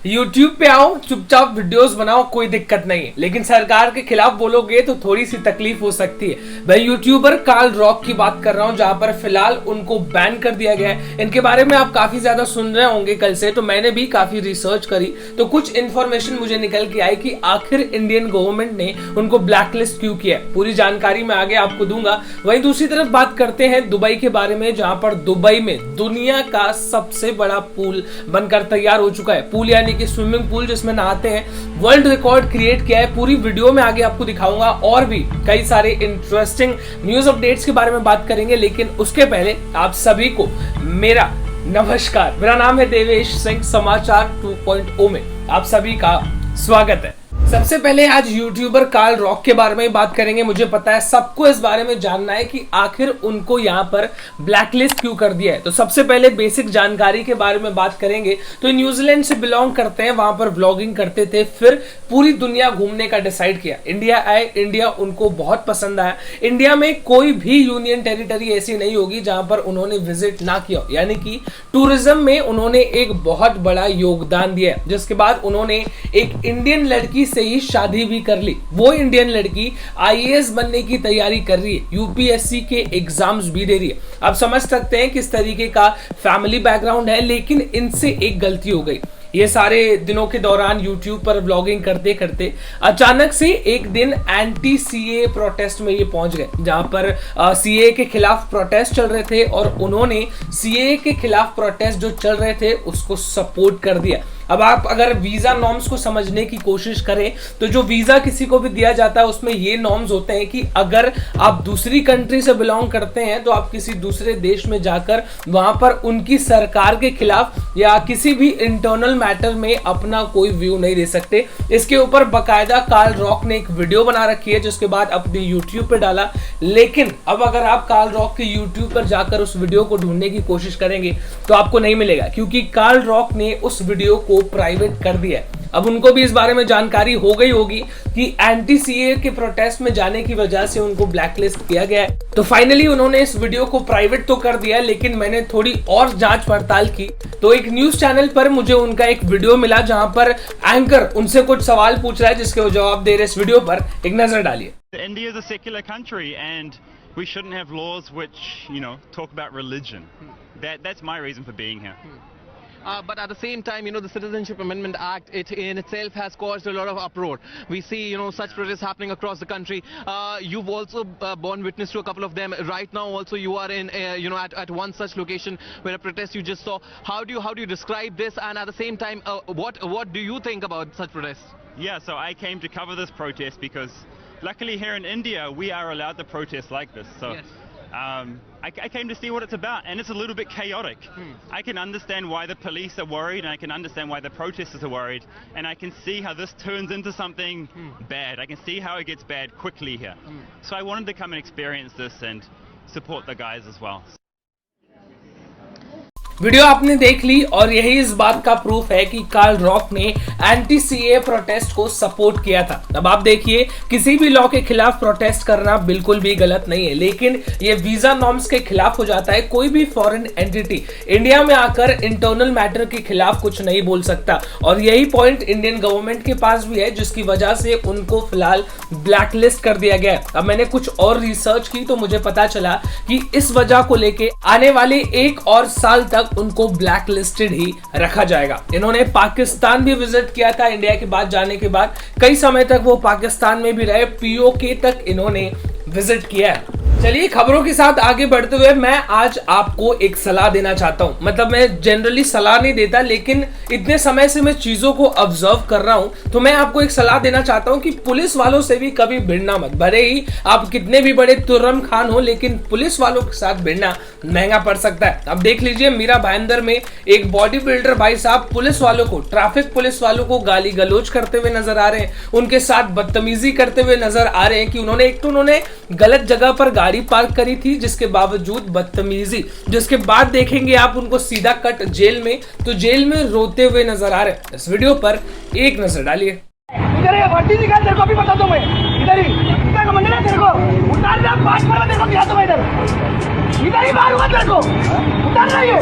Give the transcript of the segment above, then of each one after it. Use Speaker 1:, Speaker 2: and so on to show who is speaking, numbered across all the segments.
Speaker 1: YouTube पे आओ, चुपचाप वीडियोस बनाओ, कोई दिक्कत नहीं है, लेकिन सरकार के खिलाफ बोलोगे तो थोड़ी सी तकलीफ हो सकती है। मैं यूट्यूबर कार्ल रॉक की बात कर रहा हूं, जहां पर फिलहाल उनको बैन कर दिया गया है। इनके बारे में आप काफी ज्यादा सुन रहे होंगे कल से, तो मैंने भी काफी रिसर्च करी तो कुछ इन्फॉर्मेशन मुझे निकल के आई कि आखिर इंडियन गवर्नमेंट ने उनको ब्लैकलिस्ट क्यों किया। पूरी जानकारी मैं आगे आपको दूंगा। वहीं दूसरी तरफ बात करते हैं दुबई के बारे में, जहां पर दुबई में दुनिया का सबसे बड़ा पूल बनकर तैयार हो चुका है। पूल यानी कि स्विमिंग पूल जिसमें नहाते हैं, वर्ल्ड रिकॉर्ड क्रिएट किया है। पूरी वीडियो में आगे आपको दिखाऊंगा और भी कई सारे इंटरेस्टिंग न्यूज अपडेट्स के बारे में बात करेंगे। लेकिन उसके पहले आप सभी को मेरा नमस्कार। मेरा नाम है देवेश सिंह, समाचार 2.0 में आप सभी का स्वागत है। सबसे पहले आज यूट्यूबर कार्ल रॉक के बारे में बात करेंगे। मुझे पता है सबको इस बारे में जानना है कि आखिर उनको यहाँ पर ब्लैकलिस्ट क्यों कर दिया है। तो सबसे पहले बेसिक जानकारी के बारे में बात करेंगे। तो न्यूजीलैंड से बिलोंग करते हैं, वहां पर व्लॉगिंग करते थे, फिर पूरी दुनिया घूमने का डिसाइड किया। इंडिया आए, इंडिया उनको बहुत पसंद आया। इंडिया में कोई भी यूनियन टेरिटरी ऐसी नहीं होगी जहां पर उन्होंने विजिट ना किया, यानी कि टूरिज्म में उन्होंने एक बहुत बड़ा योगदान दिया। जिसके बाद उन्होंने एक इंडियन लड़की से ही शादी भी कर ली। वो इंडियन लड़की आईएएस बनने की तैयारी कर रही है, यूपीएससी के एग्जाम्स भी दे रही है। आप समझ सकते हैं किस तरीके का फैमिली बैकग्राउंड है। लेकिन इनसे एक गलती हो गई। ये सारे दिनों के दौरान यूट्यूब पर व्लॉगिंग करते करते अचानक से एक दिन एंटी सीए प्रोटेस्ट में ये पहुंच गए, जहां पर सीए के खिलाफ प्रोटेस्ट चल रहे थे और उन्होंने सीए के खिलाफ प्रोटेस्ट जो चल रहे थे उसको सपोर्ट कर दिया। अब आप अगर वीजा नॉर्म्स को समझने की कोशिश करें तो जो वीजा किसी को भी दिया जाता है उसमें ये नॉर्म्स होते हैं कि अगर आप दूसरी कंट्री से बिलोंग करते हैं तो आप किसी दूसरे देश में जाकर वहां पर उनकी सरकार के खिलाफ या किसी भी इंटरनल मैटर में अपना कोई व्यू नहीं दे सकते। इसके ऊपर बकायदा कार्ल रॉक ने एक वीडियो बना रखी है, जिसके बाद अपने यूट्यूब पे डाला। लेकिन अब अगर आप कार्ल रॉक के यूट्यूब पर जाकर उस वीडियो को ढूंढने की कोशिश करेंगे तो आपको नहीं मिलेगा, क्योंकि कार्ल रॉक ने उस वीडियो को प्राइवेट कर दिया। अब उनको भी इस बारे में जानकारी हो गई होगी कि एंटी सीए के प्रोटेस्ट में जाने की वजह से उनको ब्लैकलिस्ट किया गया है। तो फाइनली उन्होंने इस वीडियो को प्राइवेट तो कर दिया, लेकिन मैंने थोड़ी और जांच पड़ताल की तो एक न्यूज चैनल पर मुझे उनका एक वीडियो मिला, जहां पर एंकर उनसे कुछ सवाल पूछ रहा है, जिसके वो जवाब दे रहे। इस वीडियो पर एक नजर डालिए।
Speaker 2: India is a secular country and we shouldn't have laws which, talk about religion. That's my reason for being here.
Speaker 3: But at the same time, the Citizenship Amendment Act, it in itself has caused a lot of uproar. We see, such protests happening across the country. You've also borne witness to a couple of them. Right now also you are in, at one such location where a protest you just saw. How do you describe this? And at the same time, what do you think about such protests?
Speaker 2: Yeah, so I came to cover this protest because luckily here in India, we are allowed to protest like this. So.
Speaker 3: Yes.
Speaker 2: I came to see what it's about, and it's a little bit chaotic. I can understand why the police are worried, and I can understand why the protesters are worried, and I can see how this turns into something bad. I can see how it gets bad quickly here. So I wanted to come and experience this and support the guys as well.
Speaker 1: Video आपने देख ली और यही इस बात का proof है कि Karl rock ने एंटी सीए प्रोटेस्ट को सपोर्ट किया था। अब आप देखिए, किसी भी लॉ के खिलाफ प्रोटेस्ट करना बिल्कुल भी गलत नहीं है, लेकिन ये वीजा नॉर्म्स के खिलाफ हो जाता है। कोई भी फॉरेन एंटिटी इंडिया में आकर इंटरनल मैटर के खिलाफ कुछ नहीं बोल सकता, और यही पॉइंट इंडियन गवर्नमेंट के पास भी है, जिसकी वजह से उनको फिलहाल ब्लैकलिस्ट कर दिया गया है। अब मैंने कुछ और रिसर्च की तो मुझे पता चला कि इस वजह को लेके आने वाले 1 और साल तक उनको ब्लैक लिस्टेड ही रखा जाएगा। इन्होंने पाकिस्तान भी विजिट किया था इंडिया के बाद जाने के बाद। कई समय तक वो पाकिस्तान में भी रहे, पीओके तक इन्होंने विजिट किया है। चलिए खबरों के साथ आगे बढ़ते हुए मैं आज आपको एक सलाह देना चाहता हूं। मतलब मैं जनरली सलाह नहीं देता, लेकिन इतने समय से मैं चीजों को ऑब्जर्व कर रहा हूं तो मैं आपको एक सलाह देना चाहता हूं कि पुलिस वालों से भी कभी भिड़ना मत। भले ही आप कितने भी बड़े तुर्रम खान हो, लेकिन पुलिस वालों के साथ भिड़ना महंगा पड़ सकता है। अब देख लीजिए, मीरा भाईंदर में एक बॉडी बिल्डर भाई साहब पुलिस वालों को, ट्रैफिक पुलिस वालों को गाली गलौज करते हुए नजर आ रहे हैं, उनके साथ बदतमीजी करते हुए नजर आ रहे हैं कि उन्होंने गलत जगह पर गाड़ी पार्क करी थी, जिसके बावजूद बदतमीजी, जिसके बाद देखेंगे आप उनको सीधा कट जेल में, तो जेल में रोते हुए नजर आ रहे हैं। इस वीडियो पर एक नजर डालिए।
Speaker 4: इधर ये भट्टी निकाल, तेरे को भी बता दूं मैं। इधर ही इधर का मंदिर है, तेरे को उतार दे। 5 मारा तेरे को दिया तो मैं इधर ही मारूंगा तेरे को। उतार रहा ये,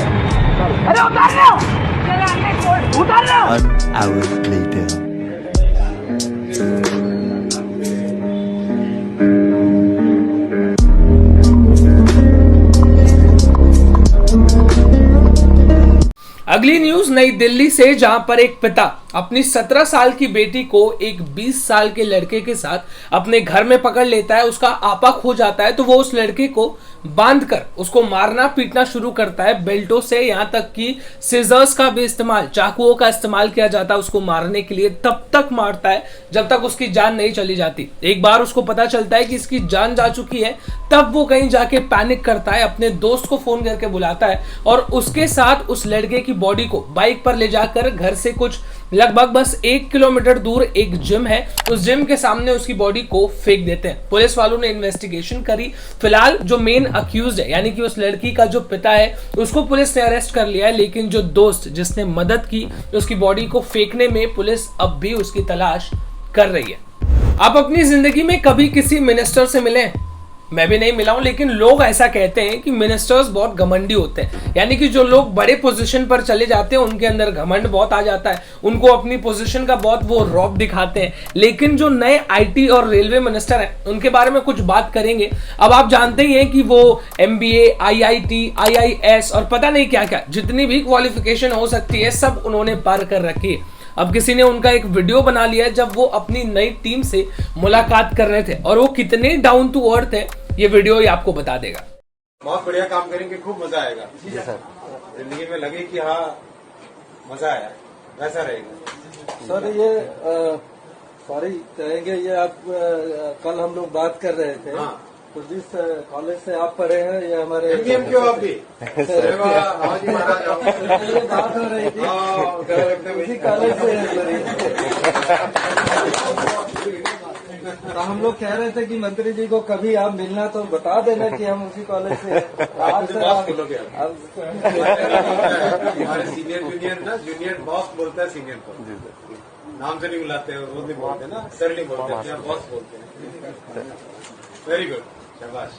Speaker 4: अरे उतार रहा। उतारना।
Speaker 5: 1 hour later.
Speaker 1: अगली न्यूज नई दिल्ली से, जहां पर एक पिता अपनी 17 साल की बेटी को एक 20 साल के लड़के के साथ अपने घर में पकड़ लेता है। उसका आपा खो जाता है तो वो उस लड़के को बांधकर उसको मारना पीटना शुरू करता है बेल्टों से, यहां तक कि सीजर्स का भी इस्तेमाल, चाकुओं का इस्तेमाल किया जाता है उसको मारने के लिए। तब तक मारता है जब तक उसकी जान नहीं चली जाती। एक बार उसको पता चलता है कि इसकी जान जा चुकी है, तब वो कहीं जाके पैनिक करता है, अपने दोस्त को फोन करके बुलाता है और उसके साथ उस लड़के की बॉडी को बाइक पर ले जाकर घर से कुछ लगभग बस 1 किलोमीटर दूर एक जिम है, उस जिम के सामने उसकी बॉडी को फेंक देते हैं। पुलिस वालों ने इन्वेस्टिगेशन करी। फिलहाल जो मेन अक्यूज्ड है यानी कि उस लड़की का जो पिता है उसको पुलिस ने अरेस्ट कर लिया है, लेकिन जो दोस्त जिसने मदद की उसकी बॉडी को फेंकने में, पुलिस अब भी उसकी तलाश कर रही है। आप अपनी जिंदगी में कभी किसी मिनिस्टर से मिले? मैं भी नहीं मिला हूं, लेकिन लोग ऐसा कहते हैं कि मिनिस्टर्स बहुत घमंडी होते हैं, यानी कि जो लोग बड़े पोजीशन पर चले जाते हैं उनके अंदर घमंड बहुत आ जाता है, उनको अपनी पोजीशन का बहुत वो रौब दिखाते हैं। लेकिन जो नए आईटी और रेलवे मिनिस्टर हैं उनके बारे में कुछ बात करेंगे। अब आप जानते ही हैं कि वो MBA, IIT, IIS और पता नहीं क्या क्या जितनी भी क्वालिफिकेशन हो सकती है सब उन्होंने पार कर रखी है। अब किसी ने उनका एक वीडियो बना लिया जब वो अपनी नई टीम से मुलाकात कर रहे थे और वो कितने डाउन टू अर्थ है ये वीडियो ही आपको बता देगा।
Speaker 6: बहुत बढ़िया काम करेंगे, खूब मजा आएगा। जिंदगी में लगे कि हाँ मजा आया, वैसा रहेगा।
Speaker 7: सर ये सॉरी कहेंगे, ये आप कल हम लोग बात कर रहे थे।
Speaker 6: हाँ।
Speaker 7: तो जिस कॉलेज से आप पढ़े हैं ये हमारे
Speaker 6: MBM क्यों आप भी? हाँ जी महाराज,
Speaker 7: ये बात हो रही थी उसी कॉलेज से। तो हम लोग कह रहे थे कि मंत्री जी को कभी आप मिलना तो बता देना कि हम उसी कॉलेज से हैं। आज से
Speaker 6: बॉस बोलोगे आप?
Speaker 7: अब
Speaker 6: हमारे सीनियर जूनियर ना, जूनियर बॉस बोलता है सीनियर को, नाम से नहीं बुलाते हैं, वो नहीं बोलते ना, सर नहीं बोलते हैं, बॉस बोलते हैं। वेरी गुड, शाबाश।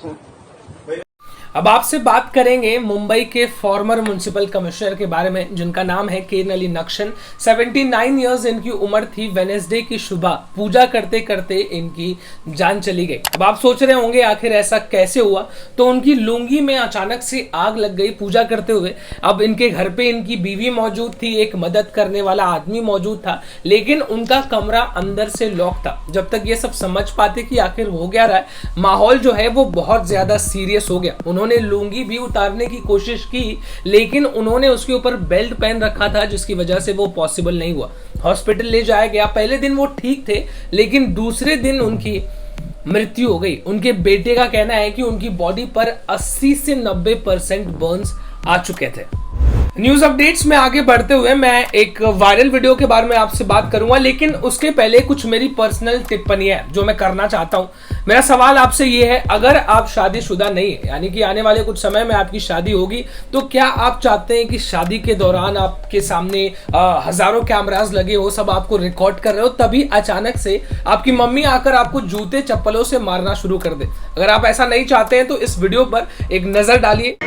Speaker 1: अब आपसे बात करेंगे मुंबई के फॉर्मर म्युनिसिपल कमिश्नर के बारे में जिनका नाम है केन अली नक्शन। 79 इयर्स इनकी उम्र थी। वेनेसडे की सुबह पूजा करते करते इनकी जान चली गई। अब आप सोच रहे होंगे आखिर ऐसा कैसे हुआ, तो उनकी लुंगी में अचानक से आग लग गई पूजा करते हुए। अब इनके घर पे इनकी बीवी मौजूद थी, एक मदद करने वाला आदमी मौजूद था, लेकिन उनका कमरा अंदर से लॉक था। जब तक ये सब समझ पाते कि आखिर हो क्या रहा है, माहौल जो है वो बहुत ज्यादा सीरियस हो गया। उन्होंने लुंगी भी उतारने की कोशिश की, लेकिन उन्होंने उसके ऊपर बेल्ट पहन रखा था जिसकी वजह से वो पॉसिबल नहीं हुआ। हॉस्पिटल ले जाया गया। पहले दिन वो ठीक थे, लेकिन दूसरे दिन उनकी मृत्यु हो गई। उनके बेटे का कहना है कि उनकी बॉडी पर 80 से 90% बर्न्स आ चुके थे। न्यूज अपडेट्स में आगे बढ़ते हुए मैं एक वायरल वीडियो के बारे में आपसे बात करूंगा, लेकिन उसके पहले कुछ मेरी पर्सनल टिप्पणियां जो मैं करना चाहता हूं। मेरा सवाल आपसे ये है, अगर आप शादीशुदा नहीं है, यानी कि आने वाले कुछ समय में आपकी शादी होगी, तो क्या आप चाहते हैं कि शादी के दौरान आपके सामने हजारों कैमरास लगे हो, सब आपको रिकॉर्ड कर रहे हो, तभी अचानक से आपकी मम्मी आकर आपको जूते चप्पलों से मारना शुरू कर दे? अगर आप ऐसा नहीं चाहते हैं तो इस वीडियो पर एक नजर डालिए।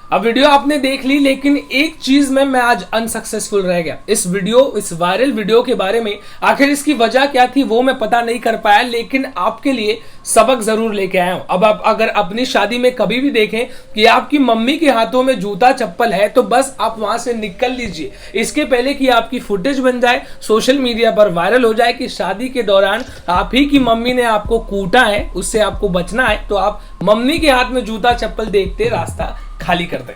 Speaker 1: अब वीडियो आपने देख ली, लेकिन एक चीज में मैं आज अनसक्सेसफुल रह गया। इस वायरल वीडियो के बारे में आखिर इसकी वजह क्या थी वो मैं पता नहीं कर पाया, लेकिन आपके लिए सबक जरूर लेके आया हूं। अब आप अगर अपनी शादी में कभी भी देखें कि आपकी मम्मी के हाथों में जूता चप्पल है, तो बस आप वहां से निकल लीजिए, इसके पहले कि आपकी फुटेज बन जाए, सोशल मीडिया पर वायरल हो जाए कि शादी के दौरान आप ही की मम्मी ने आपको कूटा है। उससे आपको बचना है तो आप मम्मी के हाथ में जूता चप्पल देखते रास्ता खाली कर दें।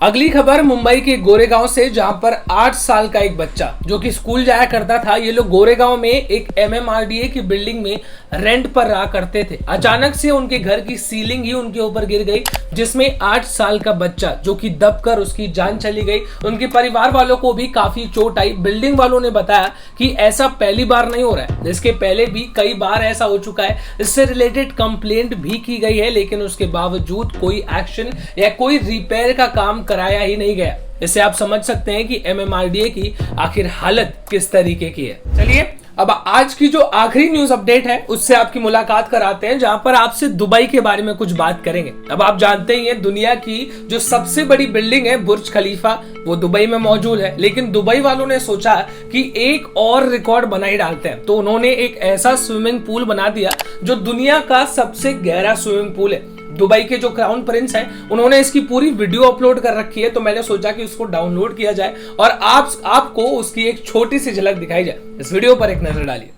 Speaker 1: अगली खबर मुंबई के गोरेगांव से, जहां पर 8 साल का एक बच्चा जो कि स्कूल जाया करता था, ये लोग गोरेगांव में एक MMRDA की बिल्डिंग में रेंट पर रहा करते थे। अचानक से उनके घर की सीलिंग ही उनके ऊपर गिर गई, जिसमें 8 साल का बच्चा जो कि दबकर उसकी जान चली गई। उनके परिवार वालों को भी काफी चोट आई। बिल्डिंग वालों ने बताया कि ऐसा पहली बार नहीं हो रहा है, इसके पहले भी कई बार ऐसा हो चुका है। इससे रिलेटेड कंप्लेंट भी की गई है, लेकिन उसके बावजूद कोई एक्शन या कोई रिपेयर का काम कराया ही नहीं गया। इससे आप समझ सकते हैं कि MMRDA की आखिर हालत किस तरीके की है। चलिए अब आज की जो आखिरी न्यूज अपडेट है उससे आपकी मुलाकात कराते हैं, जहां पर आपसे दुबई के बारे में कुछ बात करेंगे। अब आप जानते ही हैं, दुनिया की जो सबसे बड़ी बिल्डिंग है बुर्ज खलीफा, वो दुबई में मौजूद है। लेकिन दुबई वालों ने सोचा कि एक और रिकॉर्ड बना ही डालते हैं, तो उन्होंने एक ऐसा स्विमिंग पूल बना दिया जो दुनिया का सबसे गहरा स्विमिंग पूल है। दुबई के जो क्राउन प्रिंस हैं, उन्होंने इसकी पूरी वीडियो अपलोड कर रखी है, तो मैंने सोचा कि उसको डाउनलोड किया जाए और आपको उसकी एक छोटी सी झलक दिखाई जाए। इस वीडियो पर एक नजर डालिए।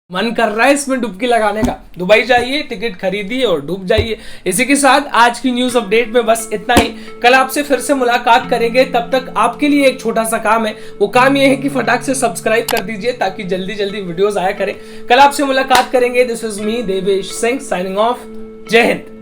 Speaker 1: मन कर रहा है इसमें डुबकी लगाने का। दुबई जाइए, टिकट खरीदिए और डूब जाइए। इसी के साथ आज की न्यूज अपडेट में बस इतना ही। कल आपसे फिर से मुलाकात करेंगे, तब तक आपके लिए एक छोटा सा काम है। वो काम ये है कि फटाक से सब्सक्राइब कर दीजिए ताकि जल्दी जल्दी वीडियोस आया करें। कल आपसे मुलाकात करेंगे। This is me Devesh Singh signing off. जय हिंद।